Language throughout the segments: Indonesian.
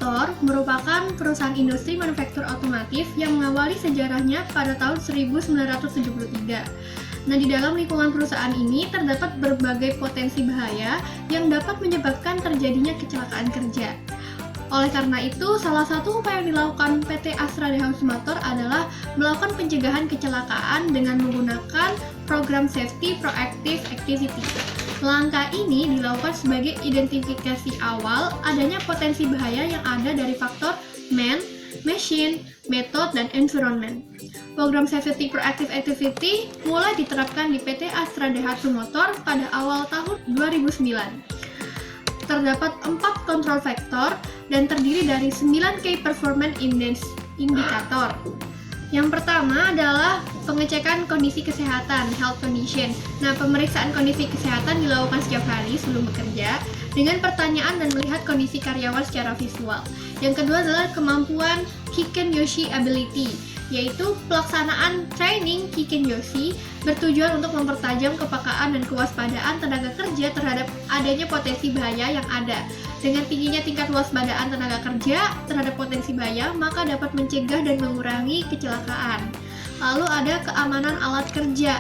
Motor merupakan perusahaan industri manufaktur otomotif yang mengawali sejarahnya pada tahun 1973. Nah, di dalam lingkungan perusahaan ini terdapat berbagai potensi bahaya yang dapat menyebabkan terjadinya kecelakaan kerja. Oleh karena itu, salah satu upaya yang dilakukan PT Astra De House Motor adalah melakukan pencegahan kecelakaan dengan menggunakan program Safety Proactive Activity. Langkah ini dilakukan sebagai identifikasi awal adanya potensi bahaya yang ada dari faktor man, machine, method, dan environment. Program Safety Proactive Activity mulai diterapkan di PT Astra De House Motor pada awal tahun 2009. Terdapat 4 control factor dan terdiri dari 9 Key Performance Indicator. Yang pertama adalah pengecekan kondisi kesehatan, health condition. Nah, pemeriksaan kondisi kesehatan dilakukan setiap hari sebelum bekerja dengan pertanyaan dan melihat kondisi karyawan secara visual. Yang kedua adalah kemampuan Kiken Yoshi Ability, yaitu pelaksanaan training Kiken Yoshi bertujuan untuk mempertajam kepekaan dan kewaspadaan tenaga kerja terhadap adanya potensi bahaya yang ada. Dengan tingginya tingkat kewaspadaan tenaga kerja terhadap potensi bahaya, maka dapat mencegah dan mengurangi kecelakaan. Lalu ada keamanan alat kerja.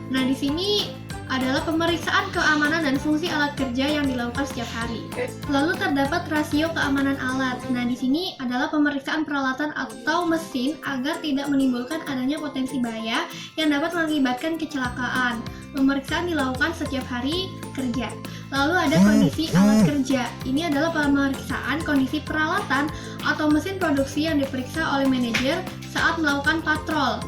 Nah, di sini adalah pemeriksaan keamanan dan fungsi alat kerja yang dilakukan setiap hari. Lalu terdapat rasio keamanan alat. Nah, di sini adalah pemeriksaan peralatan atau mesin agar tidak menimbulkan adanya potensi bahaya yang dapat mengakibatkan kecelakaan. Pemeriksaan dilakukan setiap hari kerja. Lalu ada kondisi alat kerja. Ini adalah pemeriksaan kondisi peralatan atau mesin produksi yang diperiksa oleh manajer saat melakukan patrol.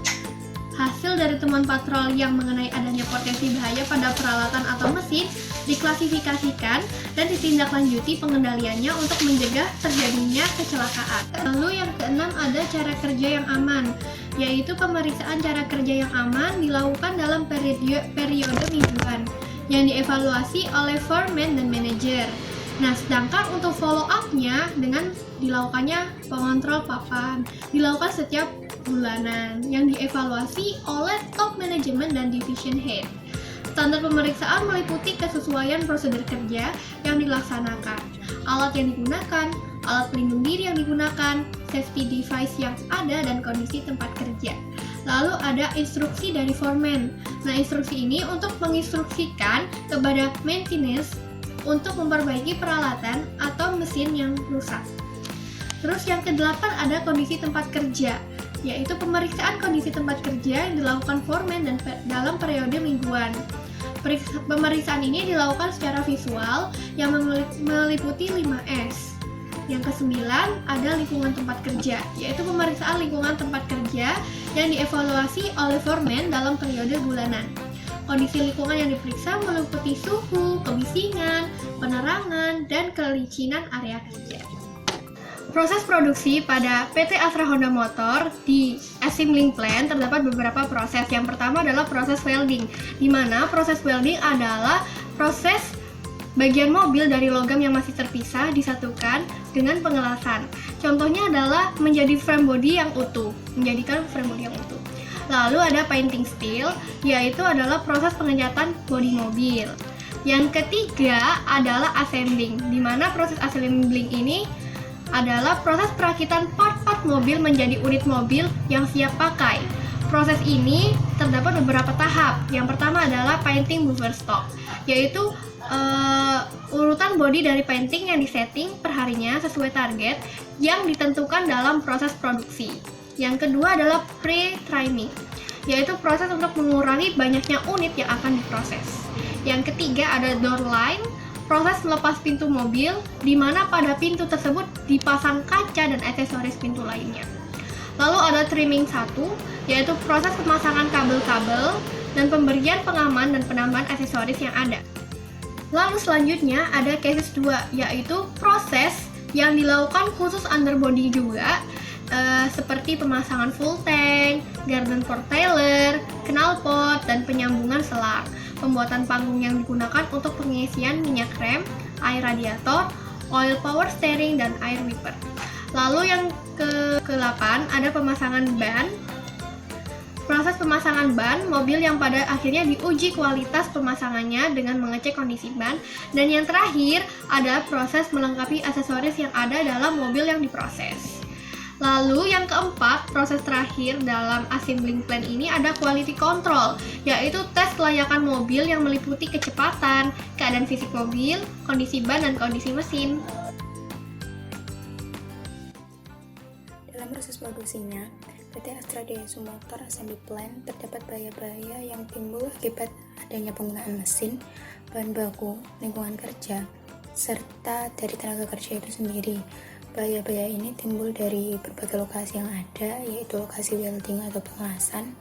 Hasil dari temuan patrol yang mengenai adanya potensi bahaya pada peralatan atau mesin diklasifikasikan dan ditindaklanjuti pengendaliannya untuk mencegah terjadinya kecelakaan. Lalu yang keenam ada cara kerja yang aman, yaitu pemeriksaan cara kerja yang aman dilakukan dalam periode mingguan yang dievaluasi oleh foreman dan manajer. Nah, sedangkan untuk follow up-nya dengan dilakukannya pengontrol papan dilakukan setiap bulanan yang dievaluasi oleh top manajemen dan division head. Standar pemeriksaan meliputi kesesuaian prosedur kerja yang dilaksanakan, alat yang digunakan, alat pelindung diri yang digunakan, safety device yang ada, dan kondisi tempat kerja. Lalu ada instruksi dari foreman. Nah, instruksi ini untuk menginstruksikan kepada maintenance untuk memperbaiki peralatan atau mesin yang rusak. Terus yang kedelapan ada kondisi tempat kerja, yaitu pemeriksaan kondisi tempat kerja yang dilakukan foreman dan dalam periode mingguan. Pemeriksaan ini dilakukan secara visual yang meliputi 5S. Yang kesembilan ada lingkungan tempat kerja, yaitu pemeriksaan lingkungan tempat kerja yang dievaluasi oleh foreman dalam periode bulanan. Kondisi lingkungan yang diperiksa meliputi suhu, kebisingan, penerangan, dan kelicinan area kerja. Proses produksi pada PT Astra Honda Motor di assembling plant terdapat beberapa proses. Yang pertama adalah proses welding, di mana proses welding adalah proses bagian mobil dari logam yang masih terpisah disatukan dengan pengelasan. Contohnya adalah menjadi frame body yang utuh, menjadikan frame body yang utuh. Lalu ada painting steel, yaitu adalah proses pengecatan bodi mobil. Yang ketiga adalah assembling, di mana proses assembling ini adalah proses perakitan part-part mobil menjadi unit mobil yang siap pakai. Proses ini terdapat beberapa tahap. Yang pertama adalah painting buffer stock, yaitu urutan bodi dari painting yang disetting perharinya sesuai target yang ditentukan dalam proses produksi. Yang kedua adalah pre-trimming, yaitu proses untuk mengurangi banyaknya unit yang akan diproses. Yang ketiga ada door line, proses melepas pintu mobil, di mana pada pintu tersebut dipasang kaca dan aksesoris pintu lainnya. Lalu ada trimming 1, yaitu proses pemasangan kabel-kabel dan pemberian pengaman dan penambahan aksesoris yang ada. Lalu selanjutnya ada cases 2, yaitu proses yang dilakukan khusus underbody juga, seperti pemasangan full tank, garden portailer, knalpot, dan penyambungan selang. Pembuatan panggung yang digunakan untuk pengisian minyak rem, air radiator, oil power steering, dan air wiper. Lalu yang ke-8 ada pemasangan ban, Proses pemasangan ban, mobil yang pada akhirnya diuji kualitas pemasangannya dengan mengecek kondisi ban. Dan yang terakhir, ada proses melengkapi aksesoris yang ada dalam mobil yang diproses. Lalu yang keempat, proses terakhir dalam assembling plan ini ada quality control, yaitu tes kelayakan mobil yang meliputi kecepatan, keadaan fisik mobil, kondisi ban, dan kondisi mesin. Dalam proses produksinya, PT Astra Daihatsu Motor Assembly Plant terdapat bahaya-bahaya yang timbul akibat adanya penggunaan mesin, bahan baku, lingkungan kerja, serta dari tenaga kerja itu sendiri. Bahaya-bahaya ini timbul dari berbagai lokasi yang ada, yaitu lokasi welding atau pengelasan,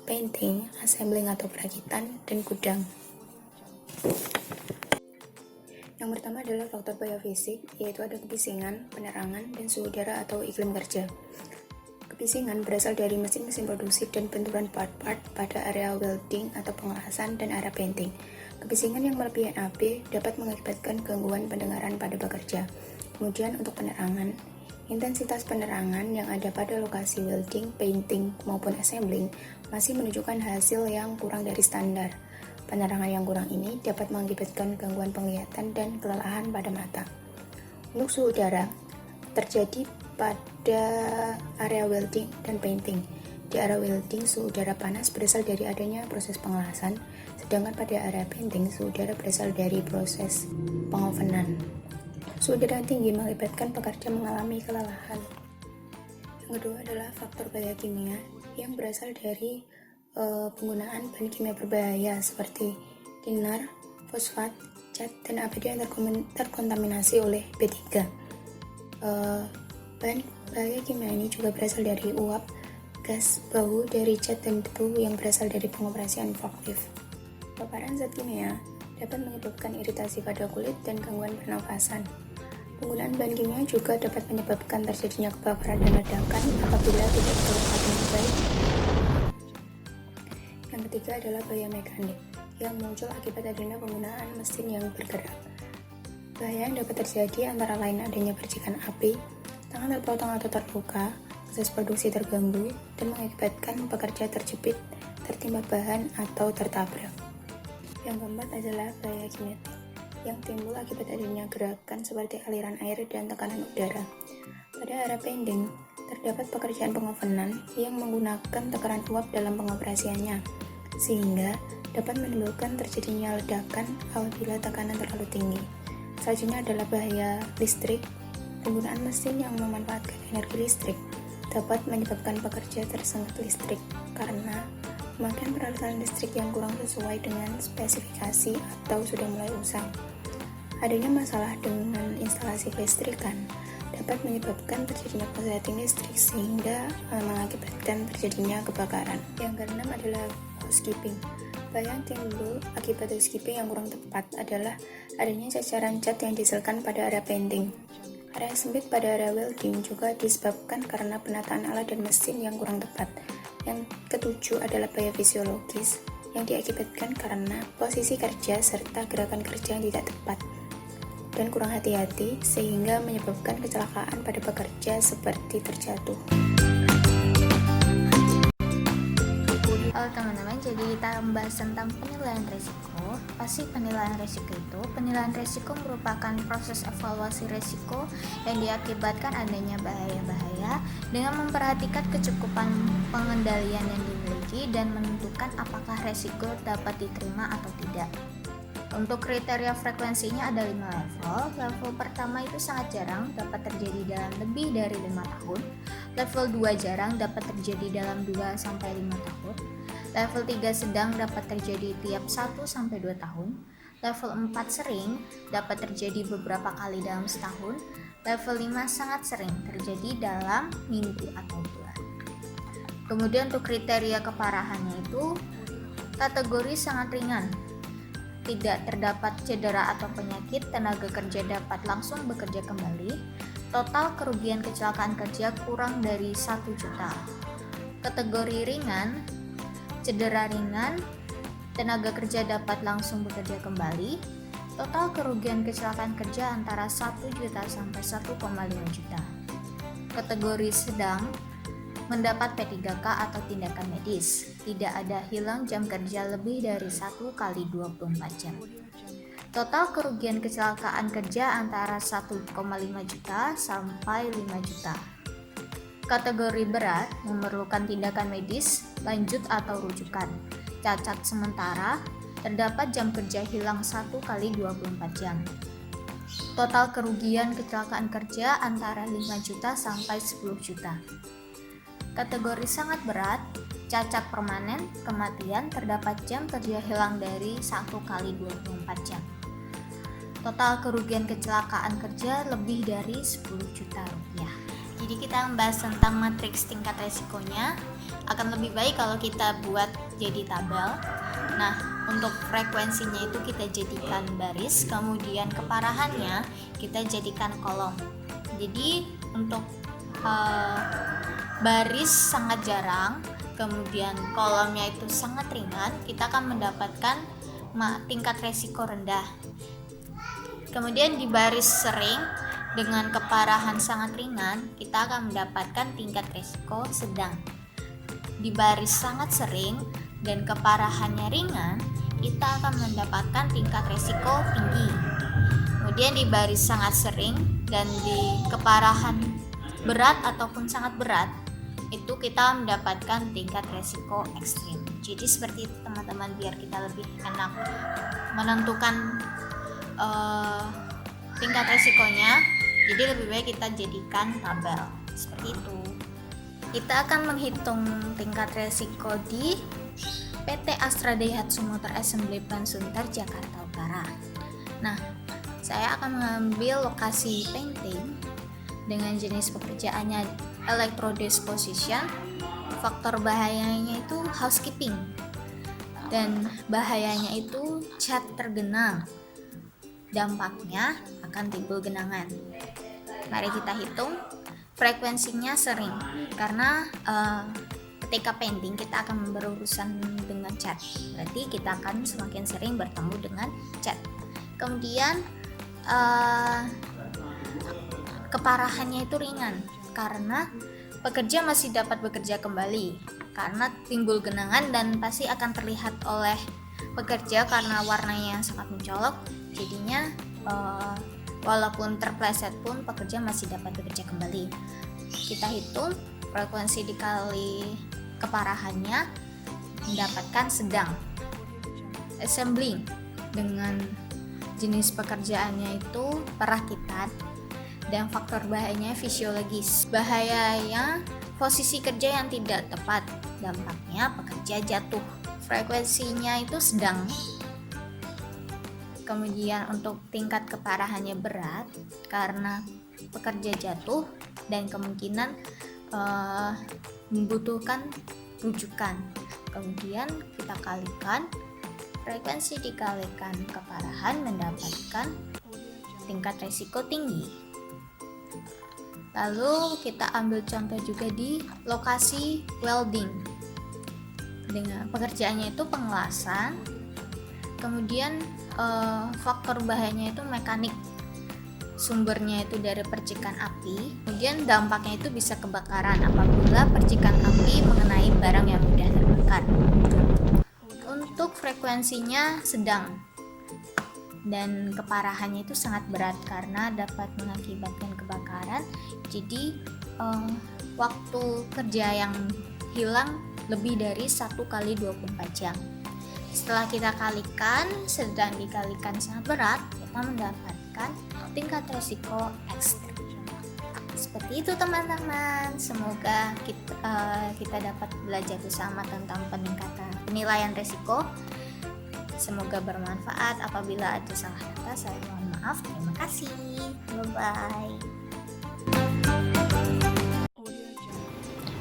painting, assembling atau perakitan, dan gudang. Yang pertama adalah faktor biofisik, yaitu ada kebisingan, penerangan, dan suhu udara atau iklim kerja. Kebisingan berasal dari mesin-mesin produksi dan benturan part-part pada area welding atau pengelasan dan area painting. Kebisingan yang melebihi NAB dapat mengakibatkan gangguan pendengaran pada pekerja. Kemudian untuk penerangan, intensitas penerangan yang ada pada lokasi welding, painting, maupun assembling masih menunjukkan hasil yang kurang dari standar. Penerangan yang kurang ini dapat mengakibatkan gangguan penglihatan dan kelelahan pada mata. Untuk suhu udara, terjadi pada area welding dan painting. Di area welding, suhu udara panas berasal dari adanya proses pengelasan, sedangkan pada area painting, suhu udara berasal dari proses pengovenan. Suhu udara yang tinggi mengakibatkan pekerja mengalami kelelahan. Yang kedua adalah faktor bahaya kimia yang berasal dari penggunaan bahan kimia berbahaya seperti tinar, fosfat, cat, dan APD yang terkontaminasi oleh B3. Bahan bahaya kimia ini juga berasal dari uap, gas, bau dari cat, dan debu yang berasal dari pengoperasian forklift. Paparan zat kimia dapat menyebabkan iritasi pada kulit dan gangguan pernafasan. Penggunaan bahan kimia juga dapat menyebabkan terjadinya kebakaran dan ledakan apabila tidak dikelola dengan baik. Yang ketiga adalah bahaya mekanik yang muncul akibat adanya penggunaan mesin yang bergerak. Bahaya yang dapat terjadi antara lain adanya percikan api, tangan terpotong atau terluka, proses produksi terganggu, dan mengakibatkan pekerja terjepit, tertimpa bahan, atau tertabrak. Yang keempat adalah bahaya kinetik yang timbul akibat adanya gerakan seperti aliran air dan tekanan udara. Pada area painting, terdapat pekerjaan pengovenan yang menggunakan tekanan uap dalam pengoperasiannya, sehingga dapat menimbulkan terjadinya ledakan apabila tekanan terlalu tinggi. Selanjutnya adalah bahaya listrik. Penggunaan mesin yang memanfaatkan energi listrik dapat menyebabkan pekerja tersengat listrik karena pemakaian peralatan listrik yang kurang sesuai dengan spesifikasi atau sudah mulai usang. Adanya masalah dengan instalasi kelistrikan dapat menyebabkan terjadinya korsleting listrik sehingga mengakibatkan terjadinya kebakaran. Yang keenam adalah housekeeping. Bahaya yang timbul akibat housekeeping yang kurang tepat adalah adanya cacaran cat yang dihasilkan pada area painting. Area sempit pada area welding juga disebabkan karena penataan alat dan mesin yang kurang tepat. Yang ketujuh adalah bahaya fisiologis yang diakibatkan karena posisi kerja serta gerakan kerja yang tidak tepat dan kurang hati-hati sehingga menyebabkan kecelakaan pada pekerja seperti terjatuh. Halo teman-teman, jadi kita membahas tentang penilaian risiko. Pasti penilaian risiko itu, penilaian risiko merupakan proses evaluasi risiko yang diakibatkan adanya bahaya-bahaya dengan memperhatikan kecukupan pengendalian yang dimiliki dan menentukan apakah risiko dapat diterima atau tidak. Untuk kriteria frekuensinya ada 5 level. Level pertama itu sangat jarang, dapat terjadi dalam lebih dari 5 tahun. Level 2 jarang, dapat terjadi dalam 2-5 tahun. Level 3 sedang, dapat terjadi tiap 1-2 tahun. Level 4 sering, dapat terjadi beberapa kali dalam setahun. Level 5 sangat sering, terjadi dalam minggu atau bulan. Kemudian untuk kriteria keparahannya itu kategori sangat ringan. Tidak terdapat cedera atau penyakit, tenaga kerja dapat langsung bekerja kembali. Total kerugian kecelakaan kerja kurang dari 1 juta. Kategori ringan, cedera ringan, tenaga kerja dapat langsung bekerja kembali. Total kerugian kecelakaan kerja antara 1 juta sampai 1,5 juta. Kategori sedang, mendapat P3K atau tindakan medis. Tidak ada hilang jam kerja lebih dari 1 kali 24 jam. Total kerugian kecelakaan kerja antara 1,5 juta sampai 5 juta. Kategori berat memerlukan tindakan medis, lanjut atau rujukan. Cacat sementara, terdapat jam kerja hilang 1 kali 24 jam. Total kerugian kecelakaan kerja antara 5 juta sampai 10 juta. Kategori sangat berat, cacat permanen, kematian, terdapat jam kerja hilang dari 1 kali 24 jam. Total kerugian kecelakaan kerja lebih dari 10 juta rupiah. Jadi kita membahas tentang matriks tingkat resikonya. Akan lebih baik kalau kita buat jadi tabel. Nah, untuk frekuensinya itu kita jadikan baris, kemudian keparahannya kita jadikan kolom. Jadi untuk baris sangat jarang, kemudian kolomnya itu sangat ringan, kita akan mendapatkan tingkat resiko rendah. Kemudian di baris sering dengan keparahan sangat ringan, kita akan mendapatkan tingkat resiko sedang. Di baris sangat sering dan keparahannya ringan, kita akan mendapatkan tingkat resiko tinggi. Kemudian di baris sangat sering dan di keparahan berat ataupun sangat berat, itu kita mendapatkan tingkat resiko ekstrim. Jadi seperti itu teman-teman, biar kita lebih enak menentukan tingkat resikonya. Jadi lebih baik kita jadikan tabel seperti itu. Kita akan menghitung tingkat resiko di PT Astra Daihatsu Motor Assembly Plant Sunter, Jakarta Utara. Nah, saya akan mengambil lokasi painting dengan jenis pekerjaannya electrodisposition. Faktor bahayanya itu housekeeping dan bahayanya itu cat tergenang. Dampaknya akan timbul genangan. Mari kita hitung. Frekuensinya sering, karena ketika painting kita akan berurusan dengan cat, berarti kita akan semakin sering bertemu dengan cat. Kemudian keparahannya itu ringan, karena pekerja masih dapat bekerja kembali, karena timbul genangan dan pasti akan terlihat oleh pekerja karena warnanya sangat mencolok. Jadinya walaupun terpleset pun pekerja masih dapat bekerja kembali. Kita hitung frekuensi dikali keparahannya, mendapatkan sedang. Assembling dengan jenis pekerjaannya itu perakitan dan faktor bahayanya fisiologis. Bahayanya posisi kerja yang tidak tepat, dampaknya pekerja jatuh. Frekuensinya itu sedang. Kemudian untuk tingkat keparahannya berat karena pekerja jatuh dan kemungkinan membutuhkan rujukan. Kemudian kita kalikan, frekuensi dikalikan keparahan mendapatkan tingkat resiko tinggi. Lalu kita ambil contoh juga di lokasi welding. Dengan pekerjaannya itu pengelasan. Kemudian faktor bahayanya itu mekanik, sumbernya itu dari percikan api. Kemudian dampaknya itu bisa kebakaran apabila percikan api mengenai barang yang mudah terbakar. Untuk frekuensinya sedang dan keparahannya itu sangat berat karena dapat mengakibatkan kebakaran. Jadi waktu kerja yang hilang lebih dari 1 kali 24 jam. Setelah kita kalikan, sedang dikalikan sangat berat, kita mendapatkan tingkat resiko ekstrim. Seperti itu teman-teman. Semoga kita dapat belajar bersama tentang penilaian resiko. Semoga bermanfaat. Apabila ada salah kata, saya mohon maaf. Terima kasih. Bye-bye.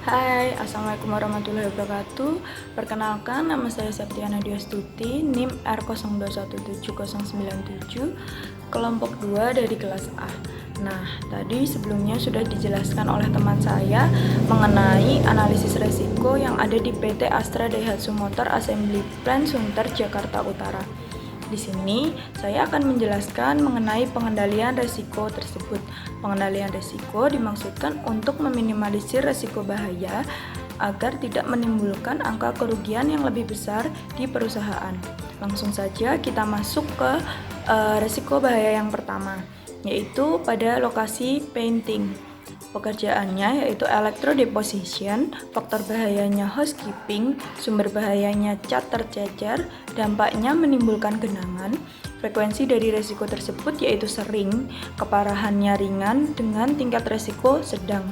Hai, Assalamualaikum warahmatullahi wabarakatuh. Perkenalkan, nama saya Septiana Diastuti, NIM R02170097, kelompok 2 dari kelas A. Nah, tadi sebelumnya sudah dijelaskan oleh teman saya mengenai analisis resiko yang ada di PT Astra Daihatsu Motor Assembly Plant Sunter, Jakarta Utara. Di sini saya akan menjelaskan mengenai pengendalian risiko tersebut. Pengendalian risiko dimaksudkan untuk meminimalisir risiko bahaya agar tidak menimbulkan angka kerugian yang lebih besar di perusahaan. Langsung saja kita masuk ke risiko bahaya yang pertama, yaitu pada lokasi painting. Pekerjaannya yaitu electrodeposition, faktor bahayanya housekeeping, sumber bahayanya cat tercecer, dampaknya menimbulkan genangan. Frekuensi dari risiko tersebut yaitu sering, keparahannya ringan dengan tingkat risiko sedang.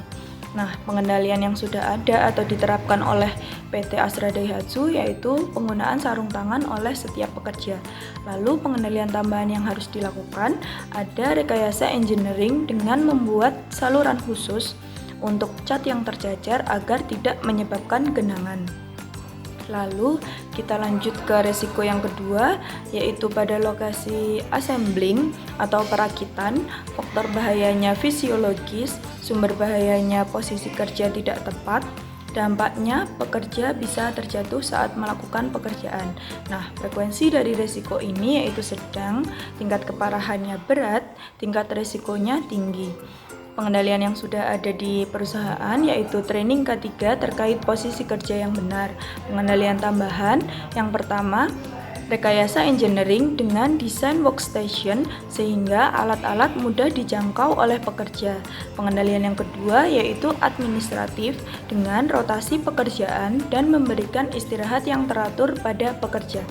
Nah, pengendalian yang sudah ada atau diterapkan oleh PT Astra Daihatsu yaitu penggunaan sarung tangan oleh setiap pekerja. Lalu pengendalian tambahan yang harus dilakukan ada rekayasa engineering dengan membuat saluran khusus untuk cat yang tercecer agar tidak menyebabkan genangan. Lalu kita lanjut ke risiko yang kedua, yaitu pada lokasi assembling atau perakitan. Faktor bahayanya fisiologis, sumber bahayanya posisi kerja tidak tepat. Dampaknya pekerja bisa terjatuh saat melakukan pekerjaan. Nah, frekuensi dari risiko ini yaitu sedang, tingkat keparahannya berat, tingkat risikonya tinggi. Pengendalian yang sudah ada di perusahaan yaitu training K3 terkait posisi kerja yang benar. Pengendalian tambahan yang pertama, rekayasa engineering dengan desain workstation sehingga alat-alat mudah dijangkau oleh pekerja. Pengendalian yang kedua yaitu administratif dengan rotasi pekerjaan dan memberikan istirahat yang teratur pada pekerja.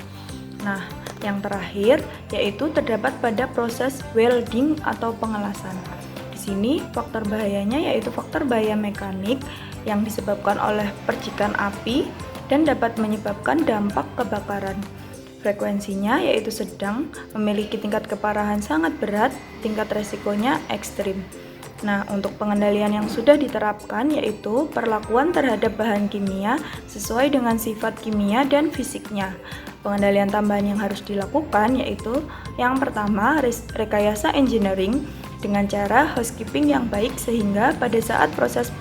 Nah, yang terakhir yaitu terdapat pada proses welding atau pengelasan. Sini faktor bahayanya yaitu faktor bahaya mekanik yang disebabkan oleh percikan api dan dapat menyebabkan dampak kebakaran. Frekuensinya yaitu sedang, memiliki tingkat keparahan sangat berat, tingkat resikonya ekstrim. Nah, untuk pengendalian yang sudah diterapkan yaitu perlakuan terhadap bahan kimia sesuai dengan sifat kimia dan fisiknya. Pengendalian tambahan yang harus dilakukan yaitu yang pertama, rekayasa engineering dengan cara housekeeping yang baik sehingga pada saat proses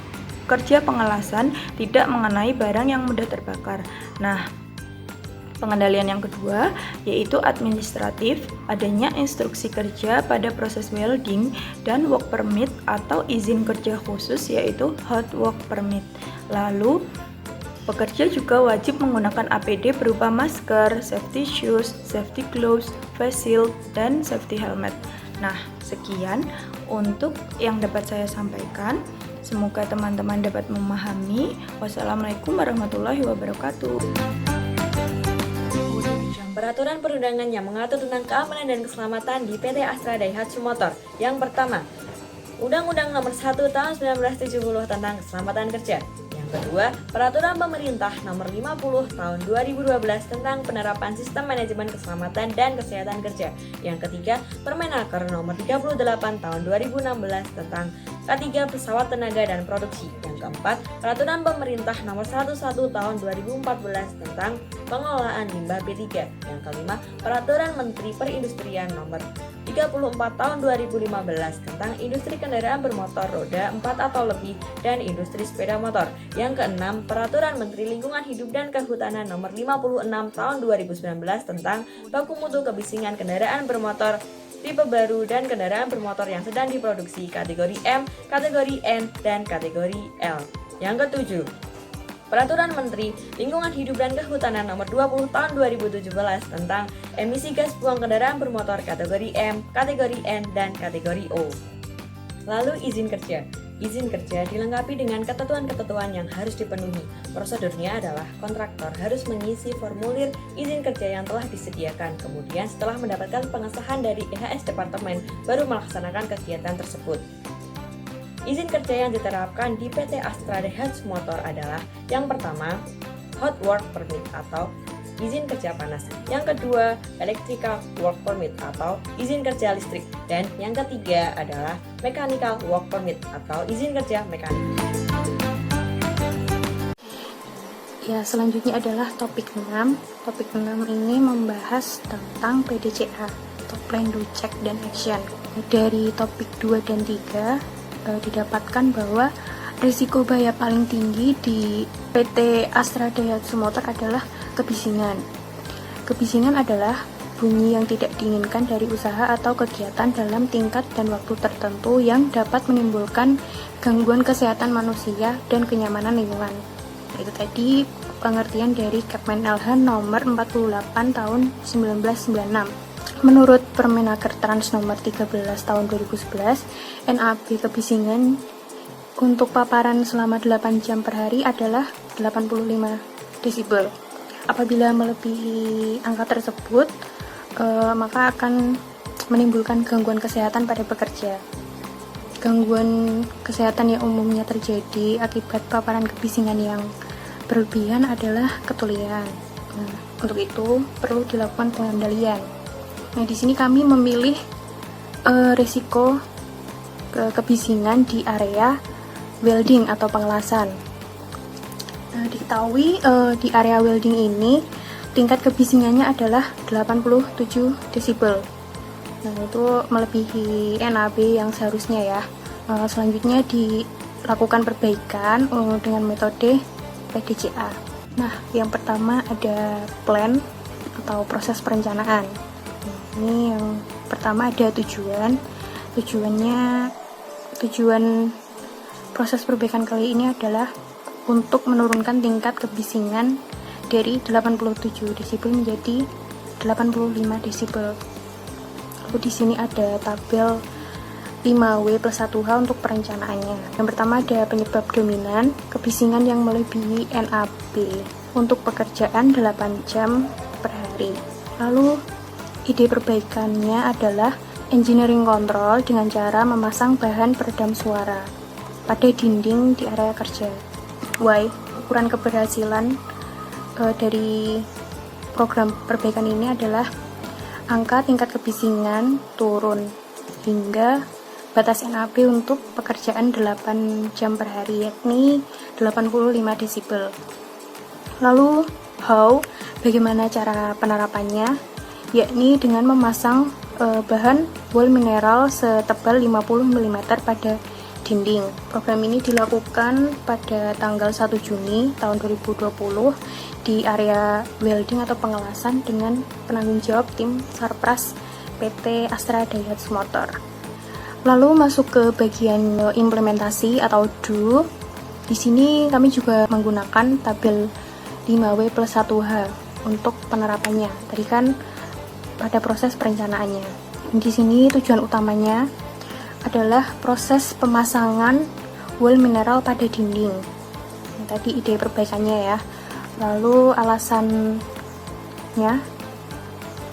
kerja pengelasan tidak mengenai barang yang mudah terbakar. Nah, pengendalian yang kedua yaitu administratif, adanya instruksi kerja pada proses welding dan work permit atau izin kerja khusus yaitu hot work permit. Lalu pekerja juga wajib menggunakan APD berupa masker, safety shoes, safety gloves, face shield, dan safety helmet. Nah, sekian untuk yang dapat saya sampaikan. Semoga teman-teman dapat memahami. Wassalamualaikum warahmatullahi wabarakatuh. Peraturan perundangan yang mengatur tentang keamanan dan keselamatan di PT Astra Daihatsu Motor. Yang pertama, Undang-Undang Nomor 1 Tahun 1970 tentang Keselamatan Kerja. Yang kedua, Peraturan Pemerintah Nomor 50 Tahun 2012 tentang penerapan sistem manajemen keselamatan dan kesehatan kerja. Yang ketiga, Permenaker Nomor 38 Tahun 2016 tentang K3 pesawat tenaga dan produksi. Yang keempat, Peraturan Pemerintah Nomor 11 Tahun 2014 tentang pengelolaan limbah B3. Yang kelima, Peraturan Menteri Perindustrian Nomor 34 Tahun 2015 tentang industri kendaraan bermotor roda 4 atau lebih dan industri sepeda motor. Yang keenam, Peraturan Menteri Lingkungan Hidup dan Kehutanan Nomor 56 Tahun 2019 tentang baku mutu kebisingan kendaraan bermotor tipe baru dan kendaraan bermotor yang sedang diproduksi kategori M, kategori N, dan kategori L. Yang ketujuh, Peraturan Menteri Lingkungan Hidup dan Kehutanan Nomor 20 Tahun 2017 tentang emisi gas buang kendaraan bermotor kategori M, kategori N, dan kategori O. Lalu izin kerja. Izin kerja dilengkapi dengan ketentuan-ketentuan yang harus dipenuhi. Prosedurnya adalah kontraktor harus mengisi formulir izin kerja yang telah disediakan. Kemudian setelah mendapatkan pengesahan dari EHS Departemen, baru melaksanakan kegiatan tersebut. Izin kerja yang diterapkan di PT Astra Daihatsu Motor adalah yang pertama, Hot Work Permit atau izin kerja panas. Yang kedua, Electrical Work Permit atau izin kerja listrik. Dan yang ketiga adalah Mechanical Work Permit atau izin kerja mekanik. Ya, selanjutnya adalah topik 6. Topik 6 ini membahas tentang PDCA atau Plan, Do, Check, dan Action. Dari topik 2 dan 3 didapatkan bahwa risiko bahaya paling tinggi di PT Astra Daihatsu Motor adalah kebisingan. Kebisingan adalah bunyi yang tidak diinginkan dari usaha atau kegiatan dalam tingkat dan waktu tertentu yang dapat menimbulkan gangguan kesehatan manusia dan kenyamanan lingkungan. Itu tadi pengertian dari Kemenelhan nomor 48 tahun 1996. Menurut Permenaker Trans nomor 13 tahun 2011, NAB kebisingan untuk paparan selama 8 jam per hari adalah 85 desibel. Apabila melebihi angka tersebut, maka akan menimbulkan gangguan kesehatan pada pekerja. Gangguan kesehatan yang umumnya terjadi akibat paparan kebisingan yang berlebihan adalah ketulian. Nah, untuk itu perlu dilakukan pengendalian. Nah, di sini kami memilih risiko kebisingan di area welding atau pengelasan. Nah, diketahui di area welding ini tingkat kebisingannya adalah 87 desibel. Nah, itu melebihi NAB yang seharusnya ya. Selanjutnya dilakukan perbaikan dengan metode PDCA. Nah, yang pertama ada plan atau proses perencanaan. Nah, ini yang pertama ada tujuan. Tujuan proses perbaikan kali ini adalah untuk menurunkan tingkat kebisingan dari 87 desibel menjadi 85 desibel. Lalu di sini ada tabel 5W plus 1H untuk perencanaannya. Yang pertama ada penyebab dominan, kebisingan yang melebihi NAB untuk pekerjaan 8 jam per hari. Lalu ide perbaikannya adalah engineering control dengan cara memasang bahan peredam suara pada dinding di area kerja. Y, ukuran keberhasilan dari program perbaikan ini adalah angka tingkat kebisingan turun hingga batas NAB untuk pekerjaan 8 jam per hari, yakni 85 desibel. Lalu how, bagaimana cara penerapannya? Yakni dengan memasang bahan wall mineral setebal 50 mm pada dinding. Program ini dilakukan pada tanggal 1 Juni tahun 2020 di area welding atau pengelasan dengan penanggung jawab tim Sarpras PT Astra Daihatsu Motor. Lalu masuk ke bagian implementasi atau do. Di sini kami juga menggunakan tabel 5W plus 1H untuk penerapannya. Tadi kan pada proses perencanaannya. Di sini tujuan utamanya adalah proses pemasangan wall mineral pada dinding. Tadi ide perbaikannya ya. Lalu alasannya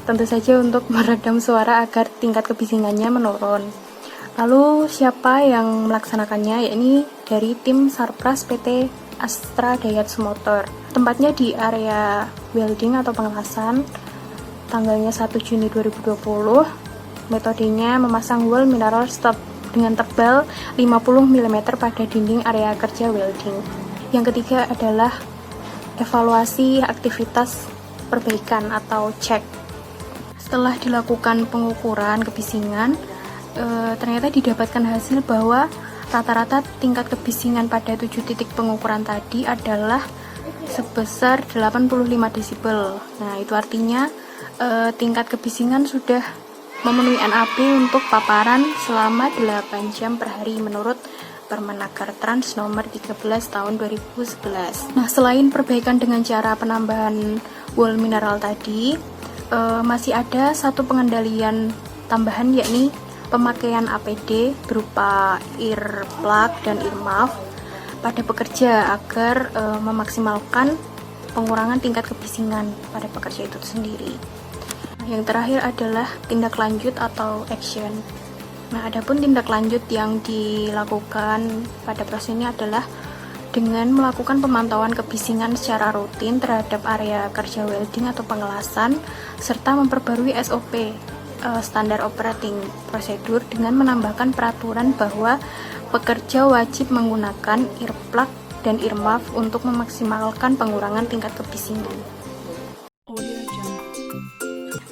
tentu saja untuk meredam suara agar tingkat kebisingannya menurun. Lalu siapa yang melaksanakannya? Yakni dari tim Sarpras PT Astra Daihatsu Motor. Tempatnya di area welding atau pengelasan. Tanggalnya 1 Juni 2020. Metodenya memasang wall mineral stop dengan tebal 50 mm pada dinding area kerja welding. Yang ketiga adalah evaluasi aktivitas perbaikan atau cek. Setelah dilakukan pengukuran kebisingan, ternyata didapatkan hasil bahwa rata-rata tingkat kebisingan pada 7 titik pengukuran tadi adalah sebesar 85 desibel. Nah, itu artinya tingkat kebisingan sudah memenuhi NAB untuk paparan selama 8 jam per hari menurut Permenaker Trans nomor 13 tahun 2011. Nah, selain perbaikan dengan cara penambahan wall mineral tadi, masih ada satu pengendalian tambahan, yakni pemakaian APD berupa earplug dan earmuff pada pekerja agar memaksimalkan pengurangan tingkat kebisingan pada pekerja itu sendiri. Yang terakhir adalah tindak lanjut atau action. Nah, adapun tindak lanjut yang dilakukan pada proses ini adalah dengan melakukan pemantauan kebisingan secara rutin terhadap area kerja welding atau pengelasan, serta memperbarui SOP, standar operating procedure, dengan menambahkan peraturan bahwa pekerja wajib menggunakan earplug dan earmuff untuk memaksimalkan pengurangan tingkat kebisingan.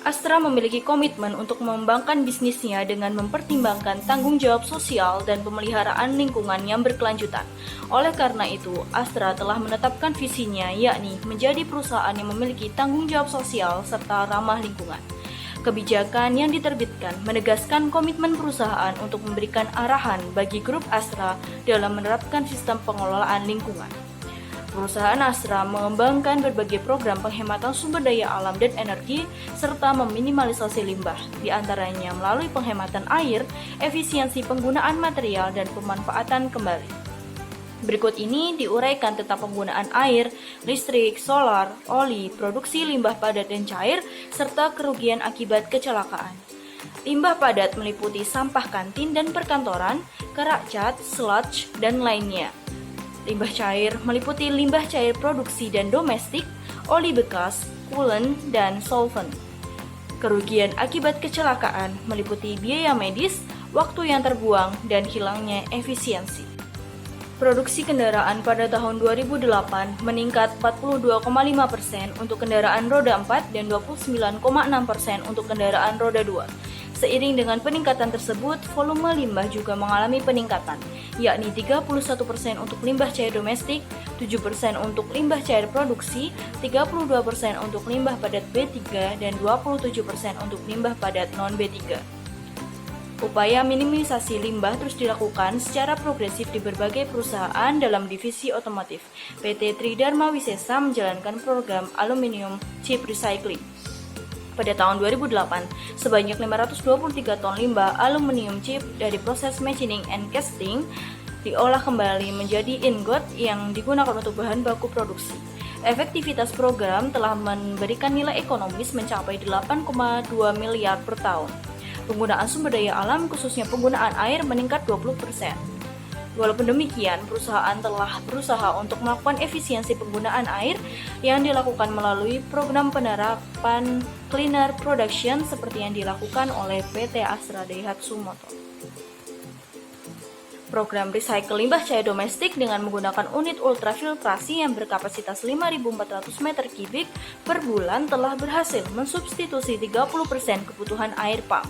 Astra memiliki komitmen untuk mengembangkan bisnisnya dengan mempertimbangkan tanggung jawab sosial dan pemeliharaan lingkungan yang berkelanjutan. Oleh karena itu, Astra telah menetapkan visinya, yakni menjadi perusahaan yang memiliki tanggung jawab sosial serta ramah lingkungan. Kebijakan yang diterbitkan menegaskan komitmen perusahaan untuk memberikan arahan bagi grup Astra dalam menerapkan sistem pengelolaan lingkungan. Perusahaan Astra mengembangkan berbagai program penghematan sumber daya alam dan energi serta meminimalisasi limbah, di antaranya melalui penghematan air, efisiensi penggunaan material, dan pemanfaatan kembali. Berikut ini diuraikan tentang penggunaan air, listrik, solar, oli, produksi limbah padat dan cair, serta kerugian akibat kecelakaan. Limbah padat meliputi sampah kantin dan perkantoran, kerak cat, sludge, dan lainnya. Limbah cair meliputi limbah cair produksi dan domestik, oli bekas, coolant, dan solvent. Kerugian akibat kecelakaan meliputi biaya medis, waktu yang terbuang, dan hilangnya efisiensi. Produksi kendaraan pada tahun 2008 meningkat 42,5% untuk kendaraan roda 4 dan 29,6% untuk kendaraan roda 2. Seiring dengan peningkatan tersebut, volume limbah juga mengalami peningkatan, yakni 31% untuk limbah cair domestik, 7% untuk limbah cair produksi, 32% untuk limbah padat B3, dan 27% untuk limbah padat non-B3. Upaya minimalisasi limbah terus dilakukan secara progresif di berbagai perusahaan dalam divisi otomotif. PT Tridharma Wisesa menjalankan program aluminium chip recycling. Pada tahun 2008, sebanyak 523 ton limbah aluminium chip dari proses machining and casting diolah kembali menjadi ingot yang digunakan untuk bahan baku produksi. Efektivitas program telah memberikan nilai ekonomis mencapai 8,2 miliar per tahun. Penggunaan sumber daya alam, khususnya penggunaan air, meningkat 20%. Walaupun demikian, perusahaan telah berusaha untuk melakukan efisiensi penggunaan air yang dilakukan melalui program penerapan cleaner production seperti yang dilakukan oleh PT Astra Daihatsu Motor. Program recycle limbah cair domestik dengan menggunakan unit ultrafiltrasi yang berkapasitas 5.400 meter kubik per bulan telah berhasil mensubstitusi 30% kebutuhan air pump.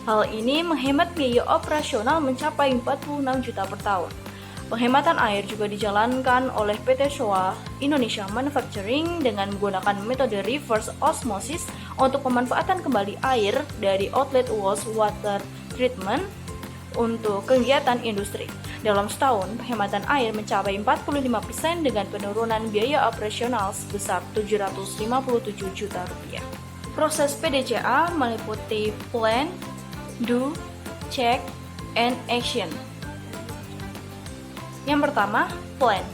Hal ini menghemat biaya operasional mencapai 46 juta per tahun. Penghematan air juga dijalankan oleh PT Showa Indonesia Manufacturing dengan menggunakan metode reverse osmosis untuk pemanfaatan kembali air dari outlet wastewater treatment untuk kegiatan industri. Dalam setahun, penghematan air mencapai 45% dengan penurunan biaya operasional sebesar 757 juta rupiah. Proses PDCA meliputi plan, do, check, and action. Yang pertama, plan.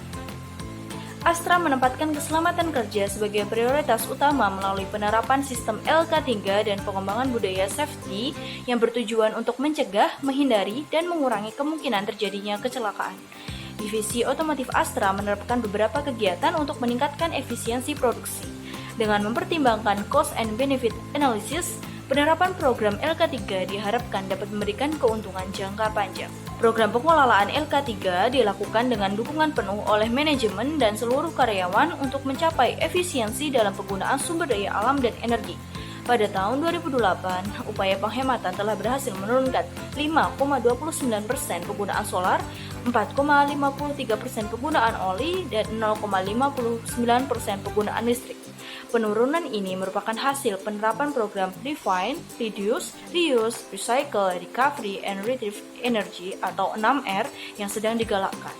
Astra menempatkan keselamatan kerja sebagai prioritas utama melalui penerapan sistem LK3 dan pengembangan budaya safety yang bertujuan untuk mencegah, menghindari, dan mengurangi kemungkinan terjadinya kecelakaan. Divisi otomotif Astra menerapkan beberapa kegiatan untuk meningkatkan efisiensi produksi. Dengan mempertimbangkan cost and benefit analysis, penerapan program LK3 diharapkan dapat memberikan keuntungan jangka panjang. Program pengelolaan LK3 dilakukan dengan dukungan penuh oleh manajemen dan seluruh karyawan untuk mencapai efisiensi dalam penggunaan sumber daya alam dan energi. Pada tahun 2008, upaya penghematan telah berhasil menurunkan 5,29% penggunaan solar, 4,53% penggunaan oli, dan 0,59% penggunaan listrik. Penurunan ini merupakan hasil penerapan program Refine, Reduce, Reuse, Recycle, Recovery, and Retrieve Energy atau 6R yang sedang digalakkan.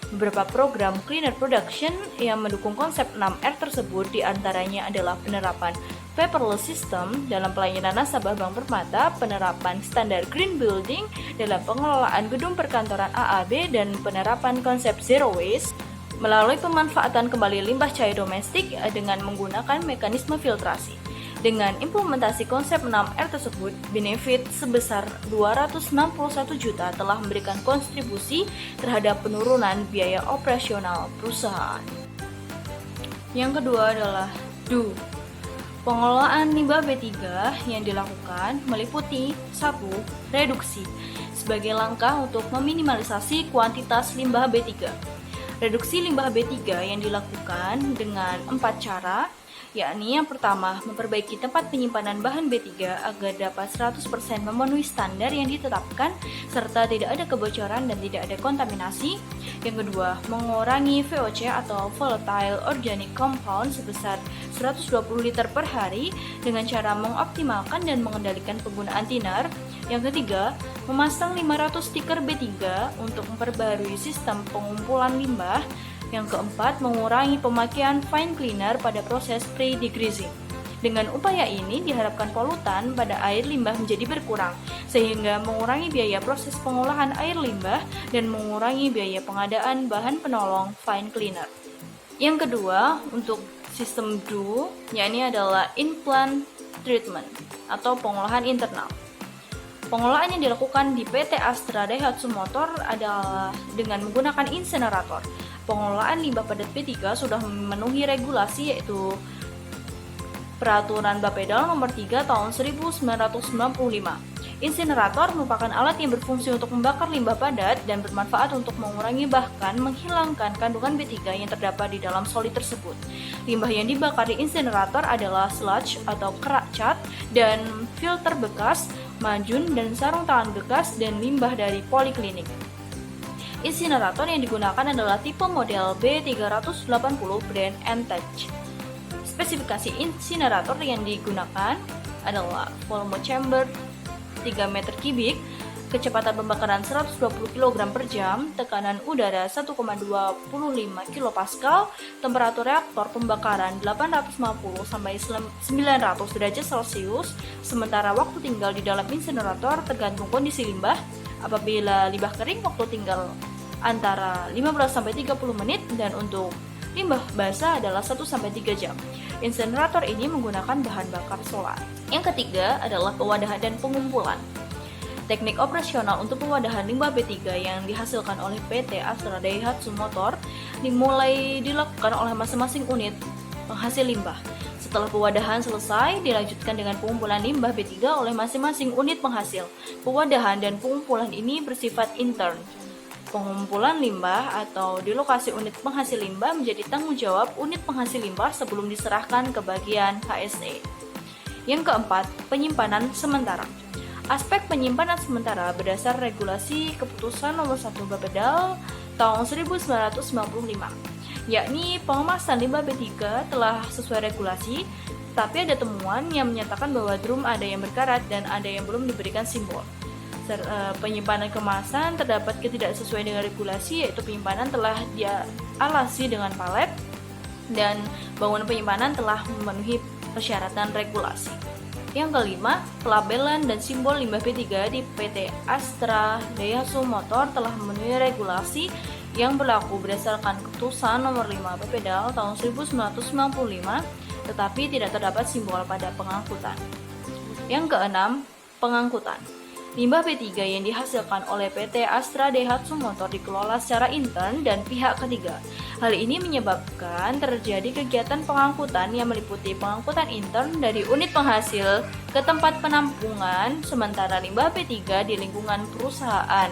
Beberapa program cleaner production yang mendukung konsep 6R tersebut diantaranya adalah penerapan paperless system dalam pelayanan nasabah Bank Permata, penerapan standar green building dalam pengelolaan gedung perkantoran AAB, dan penerapan konsep zero waste melalui pemanfaatan kembali limbah cair domestik dengan menggunakan mekanisme filtrasi. Dengan implementasi konsep 6R tersebut, benefit sebesar 261 juta telah memberikan kontribusi terhadap penurunan biaya operasional perusahaan. Yang kedua adalah do. Pengelolaan limbah B3 yang dilakukan meliputi 1. Reduksi sebagai langkah untuk meminimalisasi kuantitas limbah B3. Reduksi limbah B3 yang dilakukan dengan 4 cara, yakni yang pertama, memperbaiki tempat penyimpanan bahan B3 agar dapat 100% memenuhi standar yang ditetapkan serta tidak ada kebocoran dan tidak ada kontaminasi. Yang kedua, mengurangi VOC atau Volatile Organic Compound sebesar 120 liter per hari dengan cara mengoptimalkan dan mengendalikan penggunaan thinner. Yang ketiga, memasang 500 stiker B3 untuk memperbarui sistem pengumpulan limbah. Yang keempat, mengurangi pemakaian fine cleaner pada proses pre-degreasing. Dengan upaya ini diharapkan polutan pada air limbah menjadi berkurang, sehingga mengurangi biaya proses pengolahan air limbah dan mengurangi biaya pengadaan bahan penolong fine cleaner. Yang kedua, untuk sistem DO, yakni adalah in-plant treatment atau pengolahan internal. Pengolahan yang dilakukan di PT Astra Daihatsu Motor adalah dengan menggunakan insinerator. Pengolahan limbah padat B3 sudah memenuhi regulasi yaitu Peraturan Bapedal Nomor 3 Tahun 1995. Insinerator merupakan alat yang berfungsi untuk membakar limbah padat dan bermanfaat untuk mengurangi bahkan menghilangkan kandungan B3 yang terdapat di dalam solid tersebut. Limbah yang dibakar di insinerator adalah sludge atau kerak cat dan filter bekas, majun dan sarung tangan bekas dan limbah dari poliklinik. Insinerator yang digunakan adalah tipe model B380 brand Antech. Spesifikasi insinerator yang digunakan adalah volume chamber 3 meter kubik, kecepatan pembakaran 120 kg per jam, tekanan udara 1,25 kPa, temperatur reaktor pembakaran 850 sampai 900 derajat Celcius, sementara waktu tinggal di dalam insinerator tergantung kondisi limbah. Apabila limbah kering, waktu tinggal antara 15 sampai 30 menit dan untuk limbah basah adalah 1 sampai 3 jam. Insinerator ini menggunakan bahan bakar solar. Yang ketiga adalah pewadahan dan pengumpulan. Teknik operasional untuk pewadahan limbah B3 yang dihasilkan oleh PT Astra Daihatsu Motor dimulai dilakukan oleh masing-masing unit penghasil limbah. Setelah pewadahan selesai, dilanjutkan dengan pengumpulan limbah B3 oleh masing-masing unit penghasil. Pewadahan dan pengumpulan ini bersifat intern. Pengumpulan limbah atau di lokasi unit penghasil limbah menjadi tanggung jawab unit penghasil limbah sebelum diserahkan ke bagian HSE. Yang keempat, penyimpanan sementara. Aspek penyimpanan sementara berdasar regulasi keputusan nomor 1 Bapedal tahun 1995, yakni pengemasan limbah B3 telah sesuai regulasi, tapi ada temuan yang menyatakan bahwa drum ada yang berkarat dan ada yang belum diberikan simbol. Penyimpanan kemasan terdapat ketidaksesuaian dengan regulasi, yaitu penyimpanan telah dialasi dengan palet dan bangunan penyimpanan telah memenuhi persyaratan regulasi. Yang kelima, pelabelan dan simbol limbah B3 di PT Astra Daihatsu Motor telah memenuhi regulasi yang berlaku berdasarkan keputusan nomor 5 Bapedal tahun 1995, tetapi tidak terdapat simbol pada pengangkutan. Yang keenam, pengangkutan. Limbah B3 yang dihasilkan oleh PT Astra Daihatsu Motor dikelola secara intern dan pihak ketiga. Hal ini menyebabkan terjadi kegiatan pengangkutan yang meliputi pengangkutan intern dari unit penghasil ke tempat penampungan sementara limbah B3 di lingkungan perusahaan.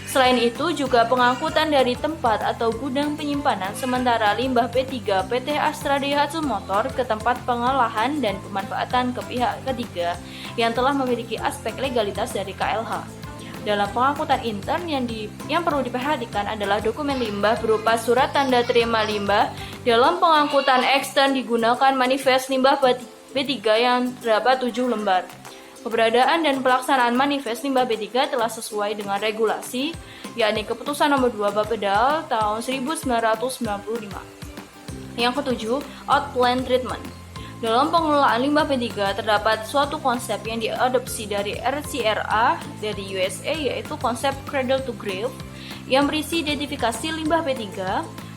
Selain itu juga pengangkutan dari tempat atau gudang penyimpanan sementara limbah B3 PT Astra Daihatsu Motor ke tempat pengolahan dan pemanfaatan ke pihak ketiga yang telah memiliki aspek legalitas dari KLH. Dalam pengangkutan intern yang perlu diperhatikan adalah dokumen limbah berupa surat tanda terima limbah. Dalam pengangkutan ekstern digunakan manifest limbah B3 yang terdapat 7 lembar. Keberadaan dan pelaksanaan manifest limbah B3 telah sesuai dengan regulasi, yakni Keputusan Nomor 2 Bapedal tahun 1995. Yang ketujuh, outplant treatment. Dalam pengelolaan limbah B3 terdapat suatu konsep yang diadopsi dari RCRA dari USA, yaitu konsep cradle to grave yang berisi identifikasi limbah B3,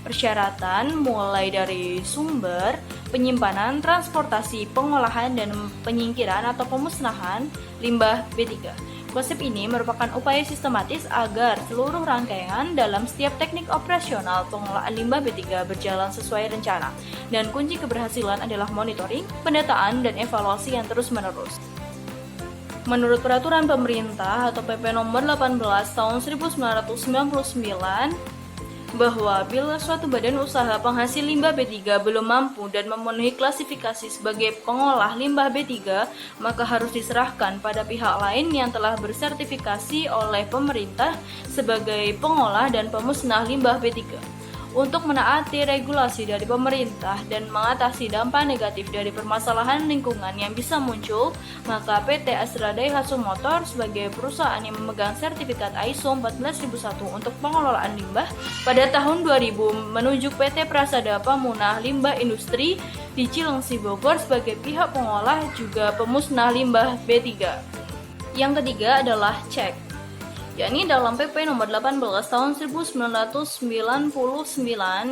persyaratan mulai dari sumber, penyimpanan, transportasi, pengolahan, dan penyingkiran atau pemusnahan limbah B3. Konsep ini merupakan upaya sistematis agar seluruh rangkaian dalam setiap teknik operasional pengelolaan limbah B3 berjalan sesuai rencana, dan kunci keberhasilan adalah monitoring, pendataan, dan evaluasi yang terus-menerus. Menurut Peraturan Pemerintah atau PP Nomor 18 Tahun 1999, bahwa bila suatu badan usaha penghasil limbah B3 belum mampu dan memenuhi klasifikasi sebagai pengolah limbah B3, maka harus diserahkan pada pihak lain yang telah bersertifikasi oleh pemerintah sebagai pengolah dan pemusnah limbah B3. Untuk menaati regulasi dari pemerintah dan mengatasi dampak negatif dari permasalahan lingkungan yang bisa muncul, maka PT Astra Daihatsu Motor sebagai perusahaan yang memegang sertifikat ISO 14001 untuk pengelolaan limbah pada tahun 2000 menunjuk PT Prasada Pamunah Limbah Industri di Cilengsi Bogor sebagai pihak pengolah juga pemusnah limbah B3. Yang ketiga adalah cek, yakni dalam PP nomor 18 tahun 1999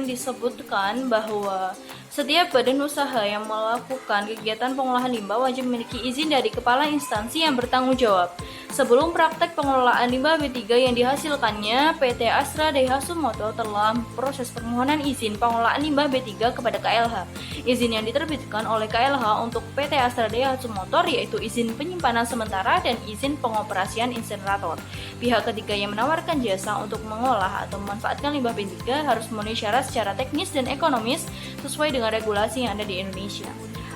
disebutkan bahwa setiap badan usaha yang melakukan kegiatan pengolahan limbah wajib memiliki izin dari kepala instansi yang bertanggung jawab. Sebelum praktek pengelolaan limbah B3 yang dihasilkannya, PT Astra Daihatsu Motor telah proses permohonan izin pengelolaan limbah B3 kepada KLH. Izin yang diterbitkan oleh KLH untuk PT Astra Daihatsu Motor yaitu izin penyimpanan sementara dan izin pengoperasian insinerator. Pihak ketiga yang menawarkan jasa untuk mengolah atau memanfaatkan limbah B3 harus memenuhi syarat secara teknis dan ekonomis sesuai dengan regulasi yang ada di Indonesia.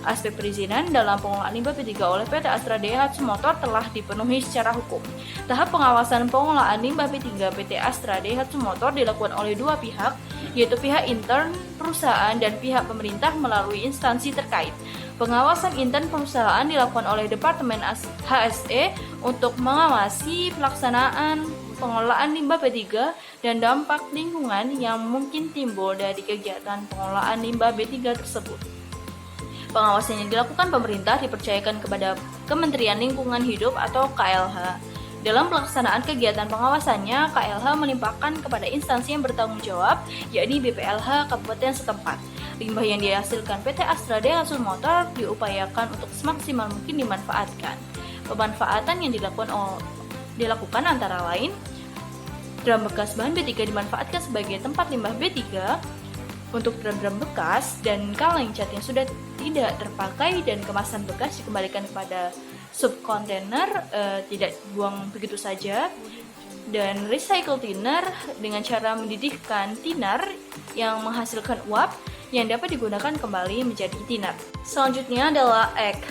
Aspek perizinan dalam pengelolaan limbah B3 oleh PT Astra Daihatsu Motor telah dipenuhi secara hukum. Tahap pengawasan pengelolaan limbah B3 PT Astra Daihatsu Motor dilakukan oleh dua pihak, yaitu pihak intern perusahaan dan pihak pemerintah melalui instansi terkait. Pengawasan intern perusahaan dilakukan oleh Departemen HSE untuk mengawasi pelaksanaan pengelolaan limbah B3 dan dampak lingkungan yang mungkin timbul dari kegiatan pengelolaan limbah B3 tersebut. Pengawasan yang dilakukan pemerintah dipercayakan kepada Kementerian Lingkungan Hidup atau KLH. Dalam pelaksanaan kegiatan pengawasannya, KLH melimpahkan kepada instansi yang bertanggung jawab, yakni BPLH Kabupaten setempat. Limbah yang dihasilkan PT Astra Daihatsu Motor diupayakan untuk semaksimal mungkin dimanfaatkan. Pemanfaatan yang dilakukan antara lain, drum bekas bahan B3 dimanfaatkan sebagai tempat limbah B3 untuk drum-drum bekas dan kaleng cat yang sudah tidak terpakai dan kemasan bekas dikembalikan kepada subkontainer, tidak buang begitu saja. Dan recycle thinner dengan cara mendidihkan thinner yang menghasilkan uap yang dapat digunakan kembali menjadi thinner. Selanjutnya adalah egg.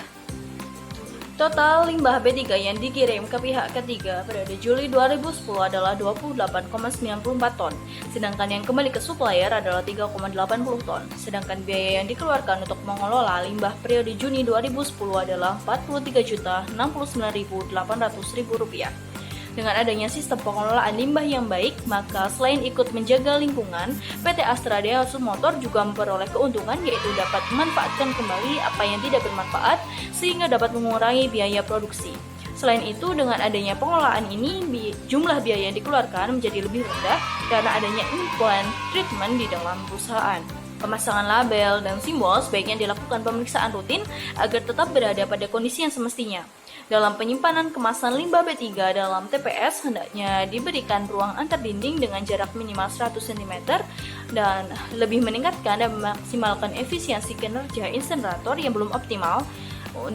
Total limbah B3 yang dikirim ke pihak ketiga pada Juli 2010 adalah 28,94 ton, sedangkan yang kembali ke supplier adalah 3,80 ton. Sedangkan biaya yang dikeluarkan untuk mengelola limbah periode Juni 2010 adalah Rp43.069.800. Dengan adanya sistem pengelolaan limbah yang baik, maka selain ikut menjaga lingkungan, PT Astra Daihatsu Motor juga memperoleh keuntungan, yaitu dapat memanfaatkan kembali apa yang tidak bermanfaat sehingga dapat mengurangi biaya produksi. Selain itu, dengan adanya pengelolaan ini, jumlah biaya yang dikeluarkan menjadi lebih rendah karena adanya in-plant treatment di dalam perusahaan. Pemasangan label dan simbol sebaiknya dilakukan pemeriksaan rutin agar tetap berada pada kondisi yang semestinya. Dalam penyimpanan kemasan limbah B3 dalam TPS, hendaknya diberikan ruang antar dinding dengan jarak minimal 100 cm dan lebih meningkatkan dan memaksimalkan efisiensi kinerja insinerator yang belum optimal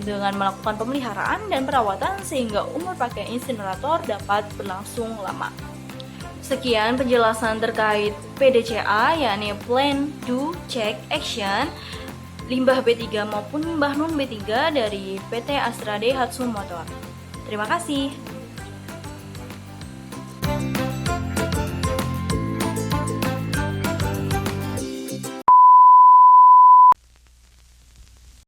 dengan melakukan pemeliharaan dan perawatan sehingga umur pakai insinerator dapat berlangsung lama. Sekian penjelasan terkait PDCA, yakni Plan, Do, Check, Action, limbah B3 maupun limbah non B3 dari PT Astra Daihatsu Motor. Terima kasih.